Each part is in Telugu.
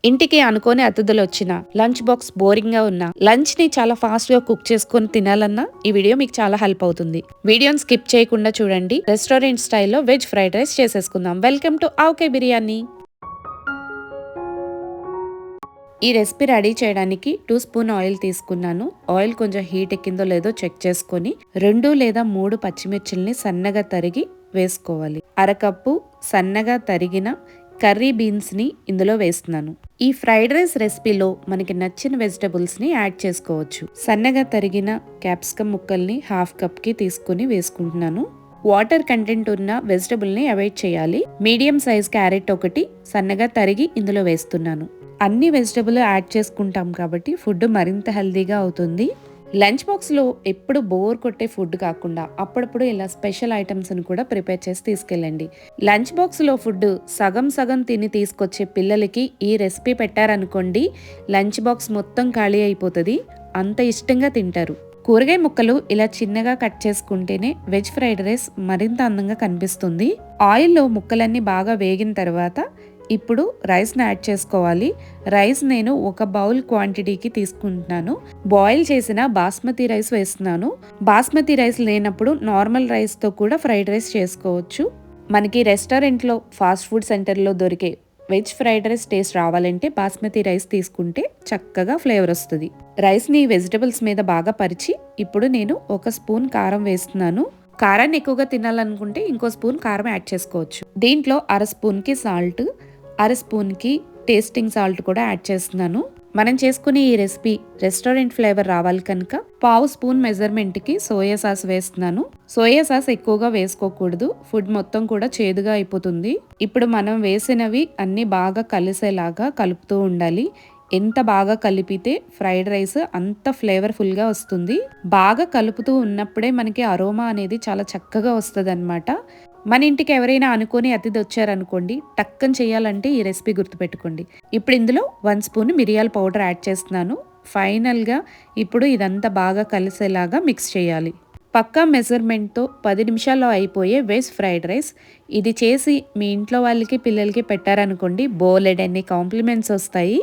ఇంటికి అనుకోని అతిథులు వచ్చిన, లంచ్ బాక్స్ బోరింగ్ గా ఉన్న, లంచ్ ని చాలా ఫాస్ట్ గా కుక్ చేసుకొని తినాలన్నా ఈ వీడియో మీకు చాలా హెల్ప్ అవుతుంది. వీడియోని స్కిప్ చేయకుండా చూడండి. రెస్టారెంట్ స్టైల్లో వెజ్ ఫ్రైడ్ రైస్ చేసేసుకుందాం. వెల్కమ్ టు ఆవకాయ బిర్యానీ. ఈ రెసిపీ రెడీ చేయడానికి 2 స్పూన్ ఆయిల్ తీసుకున్నాను. ఆయిల్ కొంచెం హీట్ ఎక్కిందో లేదో చెక్ చేసుకొని 2 లేదా 3 పచ్చిమిర్చిల్ని సన్నగా తరిగి వేసుకోవాలి. అరకప్పు సన్నగా తరిగిన కర్రీ బీన్స్ ని ఇందులో వేస్తున్నాను. ఈ ఫ్రైడ్ రైస్ రెసిపీలో మనకి నచ్చిన వెజిటబుల్స్ ని యాడ్ చేసుకోవచ్చు. సన్నగా తరిగిన క్యాప్సికమ్ ముక్కల్ని హాఫ్ కప్ కి తీసుకుని వేసుకుంటున్నాను. వాటర్ కంటెంట్ ఉన్న వెజిటబుల్ ని అవాయిడ్ చేయాలి. మీడియం సైజ్ క్యారెట్ ఒకటి సన్నగా తరిగి ఇందులో వేస్తున్నాను. అన్ని వెజిటబుల్ యాడ్ చేసుకుంటాం కాబట్టి ఫుడ్ మరింత హెల్దీగా అవుతుంది. లంచ్ బాక్స్లో ఎప్పుడు బోర్ కొట్టే ఫుడ్ కాకుండా అప్పుడప్పుడు ఇలా స్పెషల్ ఐటమ్స్ని కూడా ప్రిపేర్ చేసి తీసుకెళ్ళండి. లంచ్ బాక్స్లో ఫుడ్ సగం సగం తిని తీసుకొచ్చే పిల్లలకి ఈ రెసిపీ పెట్టారనుకోండి, లంచ్ బాక్స్ మొత్తం ఖాళీ అయిపోతుంది. అంత ఇష్టంగా తింటారు. కూరగాయ ముక్కలు ఇలా చిన్నగా కట్ చేసుకుంటేనే వెజ్ ఫ్రైడ్ రైస్ మరింత అందంగా కనిపిస్తుంది. ఆయిల్లో ముక్కలన్నీ బాగా వేగిన తర్వాత ఇప్పుడు రైస్ని యాడ్ చేసుకోవాలి. రైస్ నేను 1 బౌల్ క్వాంటిటీకి తీసుకుంటున్నాను. బాయిల్ చేసిన బాస్మతి రైస్ వేస్తున్నాను. బాస్మతి రైస్ లేనప్పుడు నార్మల్ రైస్తో కూడా ఫ్రైడ్ రైస్ చేసుకోవచ్చు. మనకి రెస్టారెంట్లో ఫాస్ట్ ఫుడ్ సెంటర్లో దొరికే వెజ్ ఫ్రైడ్ రైస్ టేస్ట్ రావాలంటే బాస్మతి రైస్ తీసుకుంటే చక్కగా ఫ్లేవర్ వస్తుంది. రైస్ని వెజిటబుల్స్ మీద బాగా పరిచి ఇప్పుడు నేను 1 స్పూన్ కారం వేస్తున్నాను. కారాన్ని ఎక్కువగా తినాలనుకుంటే ఇంకో స్పూన్ కారం యాడ్ చేసుకోవచ్చు. దీంట్లో 1/2 స్పూన్కి సాల్ట్, 1/2 స్పూన్కి టేస్టింగ్ సాల్ట్ కూడా యాడ్ చేస్తున్నాను. మనం చేసుకునే ఈ రెసిపీ రెస్టారెంట్ ఫ్లేవర్ రావాలి కనుక 1/2 స్పూన్ మెజర్మెంట్కి సోయా సాస్ వేస్తున్నాను. సోయా సాస్ ఎక్కువగా వేసుకోకూడదు, ఫుడ్ మొత్తం కూడా చేదుగా అయిపోతుంది. ఇప్పుడు మనం వేసినవి అన్ని బాగా కలిసేలాగా కలుపుతూ ఉండాలి. ఎంత బాగా కలిపితే ఫ్రైడ్ రైస్ అంత ఫ్లేవర్ఫుల్గా వస్తుంది. బాగా కలుపుతూ ఉన్నప్పుడే మనకి అరోమా అనేది చాలా చక్కగా వస్తుంది అనమాట. మన ఇంటికి ఎవరైనా అనుకోని అతిథి వచ్చారనుకోండి, టక్కన చేయాలంటే ఈ రెసిపీ గుర్తుపెట్టుకోండి. ఇప్పుడు ఇందులో 1 స్పూన్ మిరియాల పౌడర్ యాడ్ చేస్తున్నాను. ఫైనల్గా ఇప్పుడు ఇదంతా బాగా కలిసేలాగా మిక్స్ చేయాలి. పక్కా మెజర్మెంట్తో 10 నిమిషాల్లో అయిపోయే వెజ్ ఫ్రైడ్ రైస్. ఇది చేసి మీ ఇంట్లో వాళ్ళకి పిల్లలకి పెట్టారనుకోండి, బోలెడన్ని కాంప్లిమెంట్స్ వస్తాయి.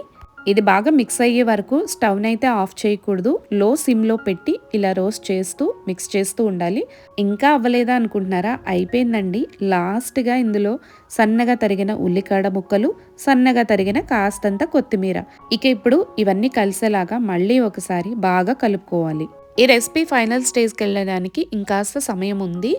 ఇది బాగా మిక్స్ అయ్యే వరకు స్టవ్ని అయితే ఆఫ్ చేయకూడదు. లో సిమ్లో పెట్టి ఇలా రోస్ట్ చేస్తూ మిక్స్ చేస్తూ ఉండాలి. ఇంకా అవ్వలేదా అనుకుంటున్నారా? అయిపోయిందండి. లాస్ట్గా ఇందులో సన్నగా తరిగిన ఉల్లికాడ ముక్కలు, సన్నగా తరిగిన కాస్తంత కొత్తిమీర. ఇక ఇప్పుడు ఇవన్నీ కలిసేలాగా మళ్ళీ ఒకసారి బాగా కలుపుకోవాలి. ఈ రెసిపీ ఫైనల్ స్టేజ్కి వెళ్ళడానికి ఇంకాస్త సమయం ఉంది.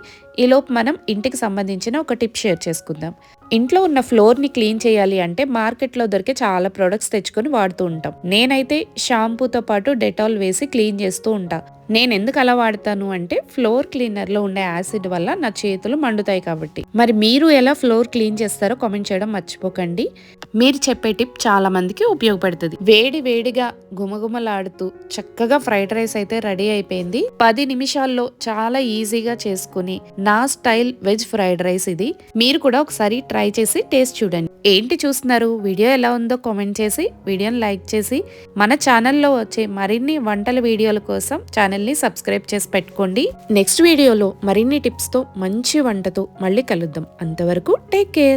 ఈలోపు మనం ఇంటికి సంబంధించిన ఒక టిప్ షేర్ చేసుకుందాం. ఇంట్లో ఉన్న ఫ్లోర్ని క్లీన్ చేయాలి అంటే మార్కెట్లో దొరికే చాలా ప్రొడక్ట్స్ తెచ్చుకొని వాడుతూ ఉంటాం. నేనైతే షాంపూతో పాటు డెటాల్ వేసి క్లీన్ చేస్తూ ఉంటా. నేను ఎందుకు అలా వాడతాను అంటే ఫ్లోర్ క్లీనర్లో ఉండే యాసిడ్ వల్ల నా చేతులు మండుతాయి కాబట్టి. మరి మీరు ఎలా ఫ్లోర్ క్లీన్ చేస్తారో కామెంట్ చేయడం మర్చిపోకండి. మీరు చెప్పే టిప్ చాలా మందికి ఉపయోగపడుతుంది. వేడి వేడిగా గుమగుమలాడుతూ చక్కగా ఫ్రైడ్ రైస్ అయితే రెడీ అయిపోయింది. 10 నిమిషాల్లో చాలా ఈజీగా చేసుకుని నా స్టైల్ వెజ్ ఫ్రైడ్ రైస్ ఇది. మీరు కూడా ఒకసారి ట్రై చేసి టేస్ట్ చూడండి. ఏంటి చూస్తున్నారు? వీడియో ఎలా ఉందో కామెంట్ చేసి వీడియోని లైక్ చేసి మన ఛానల్లో వచ్చే మరిన్ని వంటల వీడియోల కోసం ఛానల్ని సబ్స్క్రైబ్ చేసి పెట్టుకోండి. నెక్స్ట్ వీడియోలో మరిన్ని టిప్స్తో మంచి వంటతో మళ్ళీ కలుద్దాం. అంతవరకు టేక్ కేర్.